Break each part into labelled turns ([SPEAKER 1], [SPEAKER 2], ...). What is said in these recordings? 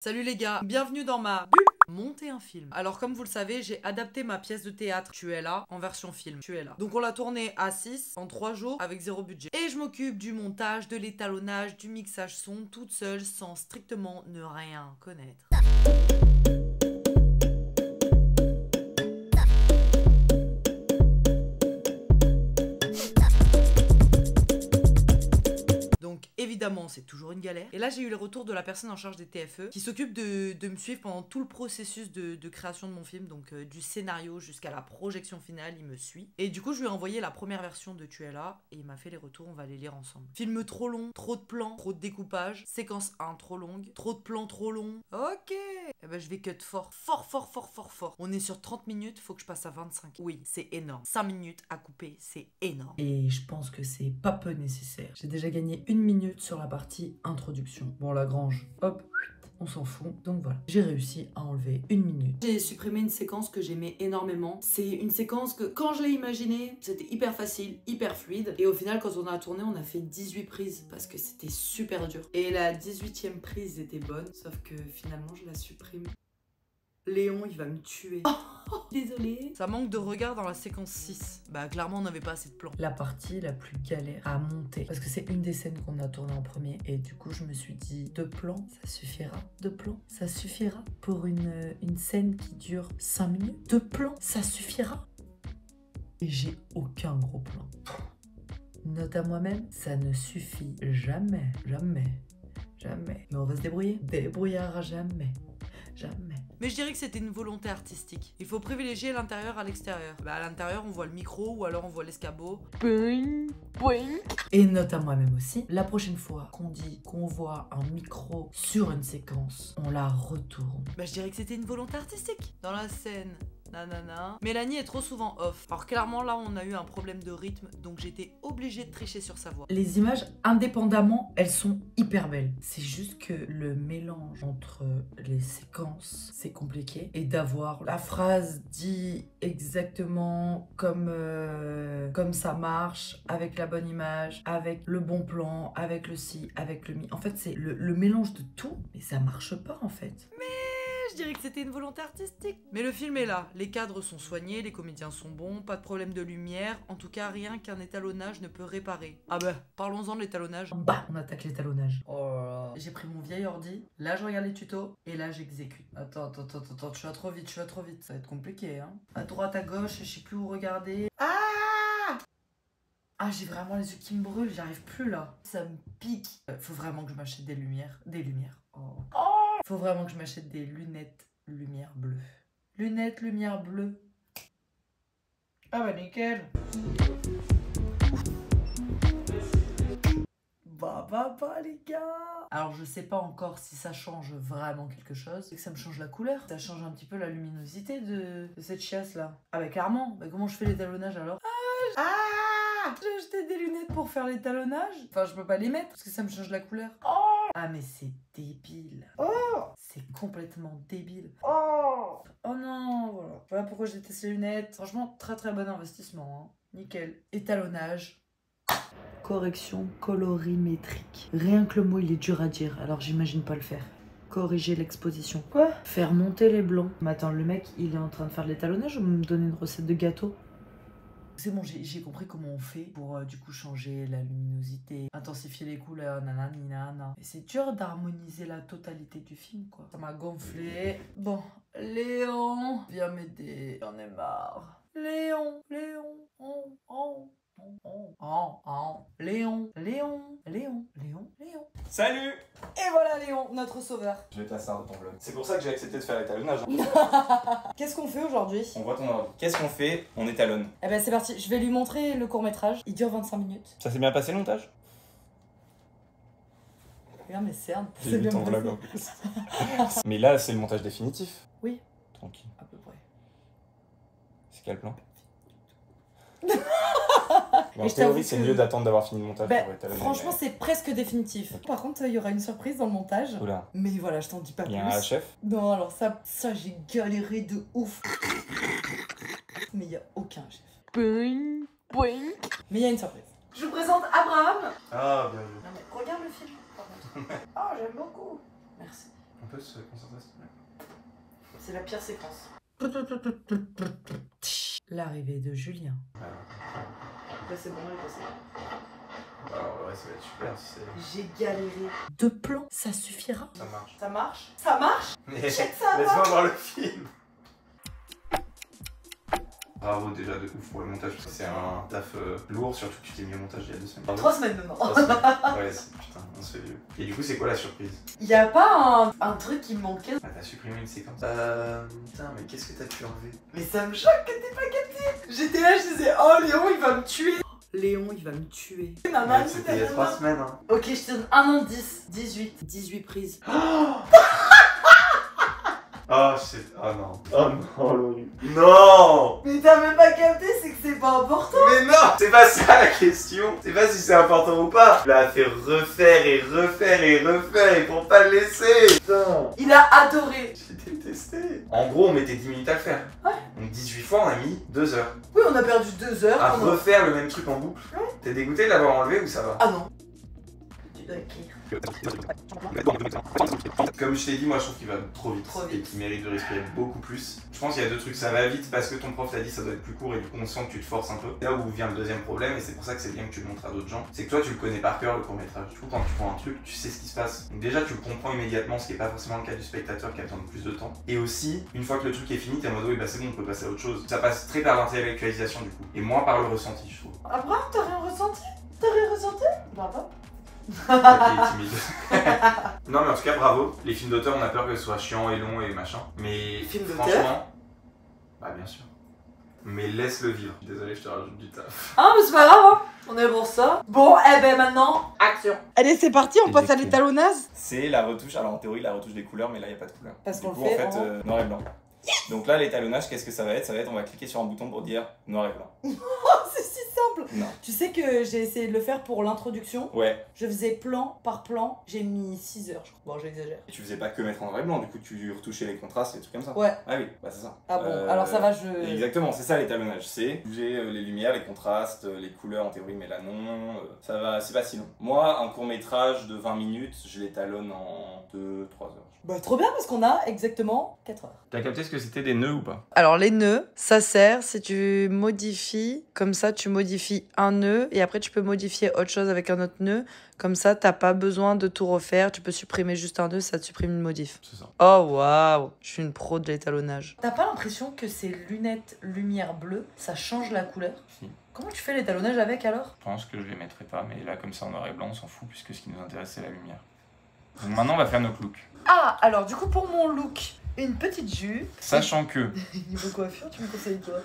[SPEAKER 1] Salut les gars, bienvenue dans ma monter un film. Alors comme vous le savez, j'ai adapté ma pièce de théâtre Tu es là en version film. Tu es là. Donc on l'a tournée à 6 en 3 jours avec 0 budget. Et je m'occupe du montage, de l'étalonnage, du mixage son toute seule sans strictement ne rien connaître. Donc évidemment c'est toujours une galère. Et là j'ai eu les retours de la personne en charge des TFE qui s'occupe de me suivre pendant tout le processus de création de mon film. Donc du scénario jusqu'à la projection finale, il me suit. Et du coup je lui ai envoyé la première version de Tu es là et il m'a fait les retours, on va les lire ensemble. Film trop long, trop de plans, trop de découpage. Séquence 1 trop longue, trop de plans trop longs. Ok. Eh ben je vais cut fort. On est sur 30 minutes, faut que je passe à 25. Oui, c'est énorme. 5 minutes à couper, c'est énorme. Et je pense que c'est pas peu nécessaire. J'ai déjà gagné 1 minute sur la partie introduction. Bon, Lagrange, hop, on s'en fout. Donc voilà, j'ai réussi à enlever 1 minute. J'ai supprimé une séquence que j'aimais énormément. C'est une séquence que, quand je l'ai imaginée, c'était hyper facile, hyper fluide. Et au final, quand on a tourné, on a fait 18 prises parce que c'était super dur. Et la 18e prise était bonne, sauf que finalement, je la supprime. Léon, il va me tuer. Désolée. Ça manque de regard dans la séquence 6. Bah clairement on n'avait pas assez de plans. La partie la plus galère à monter. Parce que c'est une des scènes qu'on a tourné en premier. Et du coup je me suis dit 2 plans, ça suffira. 2 plans, ça suffira. Pour une scène qui dure 5 minutes. 2 plans, ça suffira. Et j'ai aucun gros plan. Note à moi-même, ça ne suffit jamais. Jamais. Jamais. Mais on va se débrouiller. Débrouillard à jamais. Jamais. Mais je dirais que c'était une volonté artistique. Il faut privilégier l'intérieur à l'extérieur. Bah à l'intérieur on voit le micro ou alors on voit l'escabeau. Et note à moi-même aussi, la prochaine fois qu'on dit qu'on voit un micro sur une séquence, on la retourne. Bah je dirais que c'était une volonté artistique. Dans la scène, nanana, Mélanie est trop souvent off. Alors clairement là on a eu un problème de rythme, donc j'étais obligée de tricher sur sa voix. Les images indépendamment, elles sont hyper belles. C'est juste que le mélange entre les séquences, c'est compliqué. Et d'avoir la phrase dit exactement comme ça marche, avec la bonne image, avec le bon plan, avec le si, avec le mi. En fait c'est le mélange de tout, mais ça marche pas en fait. Je dirais que c'était une volonté artistique. Mais le film est là, les cadres sont soignés, les comédiens sont bons, pas de problème de lumière, en tout cas rien qu'un étalonnage ne peut réparer. Ah bah, parlons-en de l'étalonnage. Bah, on attaque l'étalonnage. Oh là là. J'ai pris mon vieil ordi, là je regarde les tutos, et là j'exécute. Attends, je suis trop vite, ça va être compliqué hein. À droite, à gauche, je sais plus où regarder. Ah, j'ai vraiment les yeux qui me brûlent, j'y arrive plus là. Ça me pique. Faut vraiment que je m'achète des lumières. Oh. Faut vraiment que je m'achète des lunettes lumière bleue. Lunettes lumière bleue. Ah bah nickel. Bah les gars. Alors je sais pas encore si ça change vraiment quelque chose. C'est que ça me change la couleur. Ça change un petit peu la luminosité de cette chiasse là. Ah bah clairement. Bah comment je fais l'étalonnage alors? J'ai acheté des lunettes pour faire l'étalonnage. Enfin je peux pas les mettre parce que ça me change la couleur. Ah mais c'est débile. C'est complètement débile. Oh non, voilà. Voilà pourquoi j'ai testé les lunettes. Franchement, très bon investissement. Hein. Nickel. Étalonnage. Correction colorimétrique. Rien que le mot, il est dur à dire, alors j'imagine pas le faire. Corriger l'exposition. Quoi? Faire monter les blancs. Mais attends, le mec, il est en train de faire de l'étalonnage ou me donner une recette de gâteau? C'est bon, j'ai compris comment on fait pour du coup changer la luminosité, intensifier les couleurs, nanana. Et c'est dur d'harmoniser la totalité du film, quoi. Ça m'a gonflé. Bon, Léon, viens m'aider. J'en ai marre. Léon. Léon.
[SPEAKER 2] Salut!
[SPEAKER 1] Et voilà Léon, notre sauveur.
[SPEAKER 2] Je vais te lasser un ton bleu. C'est pour ça que j'ai accepté de faire l'étalonnage.
[SPEAKER 1] Qu'est-ce qu'on fait aujourd'hui?
[SPEAKER 2] On voit ton ordi. Qu'est-ce qu'on fait? On étalonne.
[SPEAKER 1] Eh ben c'est parti, je vais lui montrer le court-métrage. Il dure 25 minutes.
[SPEAKER 2] Ça s'est bien passé le montage?
[SPEAKER 1] Regarde mes cernes.
[SPEAKER 2] J'ai vu ton vlog en plus. Mais là, c'est le montage définitif.
[SPEAKER 1] Oui.
[SPEAKER 2] Tranquille.
[SPEAKER 1] À peu près.
[SPEAKER 2] C'est quel plan? En théorie, c'est mieux d'attendre d'avoir fini le montage pour étalonner.
[SPEAKER 1] Franchement, c'est presque définitif. Okay. Par contre, il y aura une surprise dans le montage.
[SPEAKER 2] Oula.
[SPEAKER 1] Mais voilà, je t'en dis pas plus.
[SPEAKER 2] Il y a un chef?
[SPEAKER 1] Non, alors ça j'ai galéré de ouf. Mais il y a aucun chef. Mais il y a une surprise. Je vous présente Abraham.
[SPEAKER 2] Ah, bien vu.
[SPEAKER 1] Non mais regarde le film, par contre. Oh, j'aime beaucoup. Merci.
[SPEAKER 2] peu de concentration.
[SPEAKER 1] C'est la pire séquence. L'arrivée de Julien. Là c'est bon, elle est passée.
[SPEAKER 2] Alors ouais, ça va être super si c'est...
[SPEAKER 1] J'ai galéré. 2 plans, ça suffira.
[SPEAKER 2] Ça marche.
[SPEAKER 1] Ça marche? Ça marche? Check ça.
[SPEAKER 2] Laisse-moi voir le film. Bravo déjà de ouf pour le montage, parce que c'est un taf lourd, surtout que tu t'es mis au montage il y a 2 semaines.
[SPEAKER 1] 3 semaines maintenant.
[SPEAKER 2] 3 semaines. Ouais, putain, on se fait vieux. Et du coup, c'est quoi la surprise?
[SPEAKER 1] Y a pas un truc qui me manquait?
[SPEAKER 2] Ah, t'as supprimé une séquence. Putain, mais qu'est-ce que t'as pu enlever?
[SPEAKER 1] Mais ça me choque que t'aies pas capté. J'étais là, je disais, oh Léon il va me tuer. Léon il va me tuer.
[SPEAKER 2] Ouais, c'était il y a 3 semaines. Hein.
[SPEAKER 1] Ok, je te donne un indice. 18 prises.
[SPEAKER 2] Oh shit, oh non. Oh non, l'horrible. Non.
[SPEAKER 1] Mais t'as même pas capté, c'est que c'est pas important.
[SPEAKER 2] Mais non, c'est pas ça la question. C'est pas si c'est important ou pas. Il a fait refaire et refaire et refaire et pour pas le laisser. Putain.
[SPEAKER 1] Il a adoré.
[SPEAKER 2] J'ai détesté. En gros, on mettait 10 minutes à le faire.
[SPEAKER 1] Ouais.
[SPEAKER 2] Donc 18 fois, on a mis 2 heures.
[SPEAKER 1] Oui, on a perdu 2 heures.
[SPEAKER 2] À refaire le même truc en boucle.
[SPEAKER 1] Ouais.
[SPEAKER 2] T'es dégoûté de l'avoir enlevé ou ça va?
[SPEAKER 1] Ah non. Tu dois écrire.
[SPEAKER 2] Comme je t'ai dit, moi je trouve qu'il va trop vite,
[SPEAKER 1] Trop
[SPEAKER 2] et
[SPEAKER 1] vite.
[SPEAKER 2] qu'il mérite de respirer beaucoup plus. Je pense qu'il y a 2 trucs, ça va vite parce que ton prof t'a dit ça doit être plus court et du coup on sent que tu te forces un peu. Là où vient le deuxième problème, et c'est pour ça que c'est bien que tu le montres à d'autres gens, c'est que toi tu le connais par cœur le court métrage. Du coup quand tu prends un truc, tu sais ce qui se passe. Donc déjà tu le comprends immédiatement, ce qui est pas forcément le cas du spectateur qui a besoin de plus de temps. Et aussi, une fois que le truc est fini, t'es en mode oui bah c'est bon, on peut passer à autre chose. Ça passe très par l'intellectualisation du coup, et moins par le ressenti je trouve.
[SPEAKER 1] Abraham, t'as rien ressenti? T'as rien ressenti? Bah pas.
[SPEAKER 2] Toi qui es timide. Non mais en tout cas bravo, les films d'auteur on a peur que ce soit chiant et long et machin, mais
[SPEAKER 1] Film d'auteur
[SPEAKER 2] franchement, bah bien sûr, mais laisse-le vivre. Désolé je te rajoute du taf.
[SPEAKER 1] Ah mais c'est pas grave, hein. On est pour ça. Bon, eh ben maintenant, action. Allez c'est parti, on passe à l'étalonnage.
[SPEAKER 3] C'est la retouche, alors en théorie la retouche des couleurs, mais là il n'y a pas de couleur.
[SPEAKER 1] Parce
[SPEAKER 3] du
[SPEAKER 1] qu'on
[SPEAKER 3] coup
[SPEAKER 1] le fait
[SPEAKER 3] en fait noir et blanc. Donc là l'étalonnage, qu'est-ce que ça va être? Ça va être, on va cliquer sur un bouton pour dire noir et blanc.
[SPEAKER 1] Oh, c'est si simple.
[SPEAKER 3] Non.
[SPEAKER 1] Tu sais que j'ai essayé de le faire pour l'introduction.
[SPEAKER 3] Ouais,
[SPEAKER 1] Je faisais plan par plan, j'ai mis 6 heures je crois. Bon j'exagère.
[SPEAKER 3] et tu faisais pas que mettre en noir et blanc, du coup tu retouchais les contrastes et des trucs comme ça.
[SPEAKER 1] Ouais.
[SPEAKER 3] Ah oui, bah c'est ça.
[SPEAKER 1] Ah bon, alors ça va, je...
[SPEAKER 3] Exactement, c'est ça l'étalonnage, c'est bouger les lumières, les contrastes, les couleurs en théorie, mais là non, ça va, c'est pas si long. Moi, un court métrage de 20 minutes, je l'étalonne en 2-3 heures.
[SPEAKER 1] Bah trop bien parce qu'on a exactement 4 heures.
[SPEAKER 2] T'as capté ce que c'était des nœuds ou pas?
[SPEAKER 1] Alors les nœuds, ça sert si tu modifies, comme ça tu modifies un nœud et après tu peux modifier autre chose avec un autre nœud. Comme ça t'as pas besoin de tout refaire, tu peux supprimer juste un nœud, ça te supprime une modif.
[SPEAKER 2] C'est ça.
[SPEAKER 1] Oh waouh, je suis une pro de l'étalonnage. T'as pas l'impression que ces lunettes lumière bleue, ça change la couleur?
[SPEAKER 2] Si.
[SPEAKER 1] Comment tu fais l'étalonnage avec alors?
[SPEAKER 2] Je pense que je les mettrai pas, mais là comme ça en noir et blanc on s'en fout puisque ce qui nous intéresse c'est la lumière. Donc maintenant on va faire notre look.
[SPEAKER 1] Ah, alors du coup pour mon look, une petite jupe.
[SPEAKER 2] Sachant que...
[SPEAKER 1] Niveau coiffure, tu me conseilles quoi?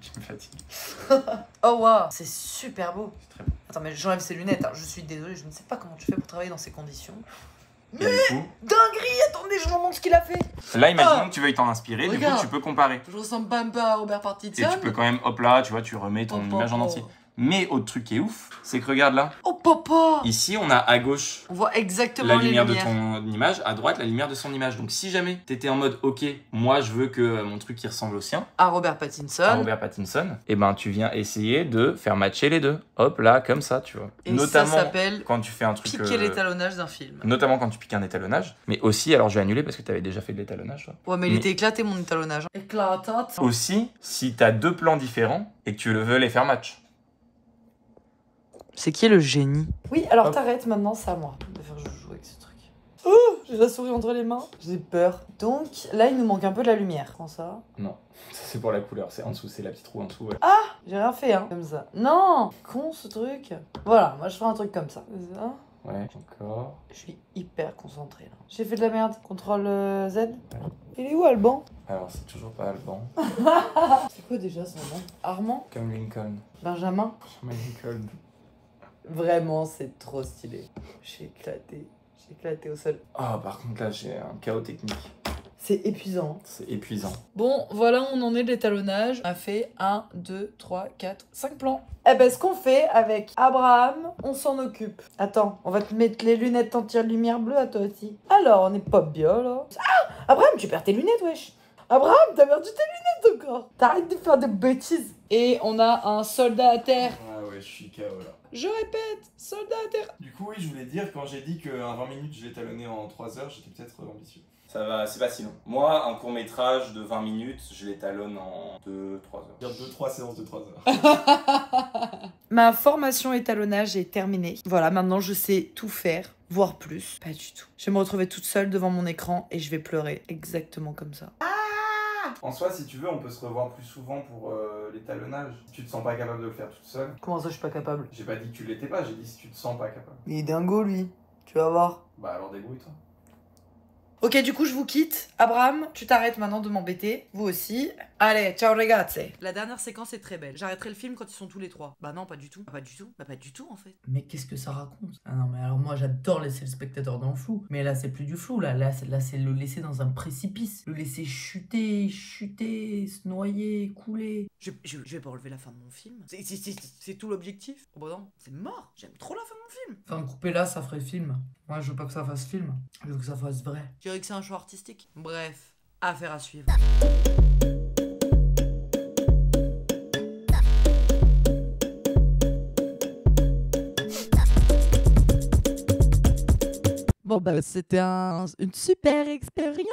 [SPEAKER 2] Je me fatigue.
[SPEAKER 1] Oh waouh, c'est super beau.
[SPEAKER 2] C'est très beau.
[SPEAKER 1] Attends mais j'enlève ces lunettes, hein. Je suis désolée, je ne sais pas comment tu fais pour travailler dans ces conditions.
[SPEAKER 2] Et du coup,
[SPEAKER 1] Dinguerie, attendez, je vous montre ce qu'il a fait.
[SPEAKER 2] là imaginons que tu veuilles t'en inspirer, du
[SPEAKER 1] Regarde.
[SPEAKER 2] coup tu peux comparer.
[SPEAKER 1] Je ressemble pas un peu à Robert
[SPEAKER 2] Et
[SPEAKER 1] Pattinson.
[SPEAKER 2] tu peux quand même, hop là, tu vois, tu remets ton image en entier. Mais autre truc qui est ouf, c'est que regarde là.
[SPEAKER 1] Oh papa.
[SPEAKER 2] Ici on a à gauche
[SPEAKER 1] On voit exactement
[SPEAKER 2] la
[SPEAKER 1] les
[SPEAKER 2] lumière de
[SPEAKER 1] lumières.
[SPEAKER 2] ton image, à droite la lumière de son image. Donc si jamais t'étais en mode ok, moi je veux que mon truc il ressemble au sien,
[SPEAKER 1] À Robert Pattinson.
[SPEAKER 2] à Robert Pattinson, et ben tu viens essayer de faire matcher les deux. Hop là, comme ça, tu vois.
[SPEAKER 1] Et
[SPEAKER 2] Notamment
[SPEAKER 1] ça s'appelle
[SPEAKER 2] quand tu fais un truc.
[SPEAKER 1] piquer l'étalonnage d'un film.
[SPEAKER 2] Notamment quand tu piques un étalonnage, mais aussi, alors je vais annuler parce que t'avais déjà fait de l'étalonnage, toi.
[SPEAKER 1] Ouais mais il
[SPEAKER 2] Mais-
[SPEAKER 1] était éclaté mon étalonnage. Éclatante.
[SPEAKER 2] Aussi, si t'as 2 plans différents et que tu veux les faire match.
[SPEAKER 1] C'est qui le génie? Oui, alors
[SPEAKER 2] Hop.
[SPEAKER 1] t'arrêtes maintenant, c'est à moi de faire joujou avec ce truc. Oh, j'ai la souris entre les mains. J'ai peur. Donc là, il nous manque un peu de la lumière. Prends ça.
[SPEAKER 2] Non, ça c'est pour la couleur, c'est en dessous, c'est la petite roue en dessous. Ouais.
[SPEAKER 1] J'ai rien fait, hein. Comme ça. Non, con ce truc. Voilà, moi je ferai un truc comme ça. Ça.
[SPEAKER 2] Ouais, encore.
[SPEAKER 1] Je suis hyper concentrée là. J'ai fait de la merde. Contrôle Z. Il est où Alban?
[SPEAKER 2] Alors c'est toujours pas Alban.
[SPEAKER 1] C'est quoi déjà son nom? Armand?
[SPEAKER 2] Comme Lincoln.
[SPEAKER 1] Benjamin?
[SPEAKER 2] Benjamin Lincoln.
[SPEAKER 1] Vraiment, c'est trop stylé. J'ai éclaté au sol.
[SPEAKER 2] Ah, par contre là j'ai un chaos technique.
[SPEAKER 1] C'est épuisant.
[SPEAKER 2] C'est épuisant.
[SPEAKER 1] Bon, voilà où on en est de l'étalonnage. On a fait 1, 2, 3, 4, 5 plans. Eh ben, ce qu'on fait avec Abraham, on s'en occupe. Attends, on va te mettre les lunettes entière-lumière bleue à toi aussi. Alors, on est pas bien, là. Ah, Abraham, tu perds tes lunettes, wesh. Abraham, t'as perdu tes lunettes encore. T'arrêtes de faire des bêtises. Et on a un soldat à terre.
[SPEAKER 3] Ah ouais, je suis KO là.
[SPEAKER 1] Je répète, soldat terre.
[SPEAKER 3] Du coup, oui, je voulais dire, quand j'ai dit qu'un 20 minutes, je l'ai talonné en 3 heures, j'étais peut-être ambitieux. Ça va, c'est pas si long. Moi, un court-métrage de 20 minutes, je les talonne en 2-3 heures. Dire 2-3 séances de 3 heures.
[SPEAKER 1] Ma formation étalonnage est terminée. Voilà, maintenant je sais tout faire, voire plus. Pas du tout. Je vais me retrouver toute seule devant mon écran et je vais pleurer exactement comme ça.
[SPEAKER 2] En soi, si tu veux, on peut se revoir plus souvent pour l'étalonnage. Si tu te sens pas capable de le faire toute seule.
[SPEAKER 1] Comment ça, je suis pas capable?
[SPEAKER 2] J'ai pas dit que tu l'étais pas, j'ai dit si tu te sens pas capable.
[SPEAKER 1] Il est dingo, lui. Tu vas voir.
[SPEAKER 2] Bah alors débrouille-toi.
[SPEAKER 1] Ok, du coup, je vous quitte. Abraham, tu t'arrêtes maintenant de m'embêter. Vous aussi. Allez, ciao ragazzi. La dernière séquence est très belle. J'arrêterai le film quand ils sont tous les trois. Bah non, pas du tout. Pas du tout. Bah pas du tout, en fait.
[SPEAKER 4] Mais qu'est-ce que ça raconte? Ah non, mais alors moi j'adore laisser le spectateur dans le flou. Mais là c'est plus du flou, là c'est le laisser dans un précipice. Le laisser chuter, se noyer, couler.
[SPEAKER 1] Je vais pas relever la fin de mon film. C'est tout l'objectif. Oh bah non, c'est mort. J'aime trop la fin de mon film.
[SPEAKER 4] Enfin, couper là, ça ferait film. Moi je veux pas que ça fasse film. Je veux que ça fasse vrai.
[SPEAKER 1] Je dirais que c'est un choix artistique. Bref, affaire à suivre.
[SPEAKER 5] Bon, bah, c'était une super expérience.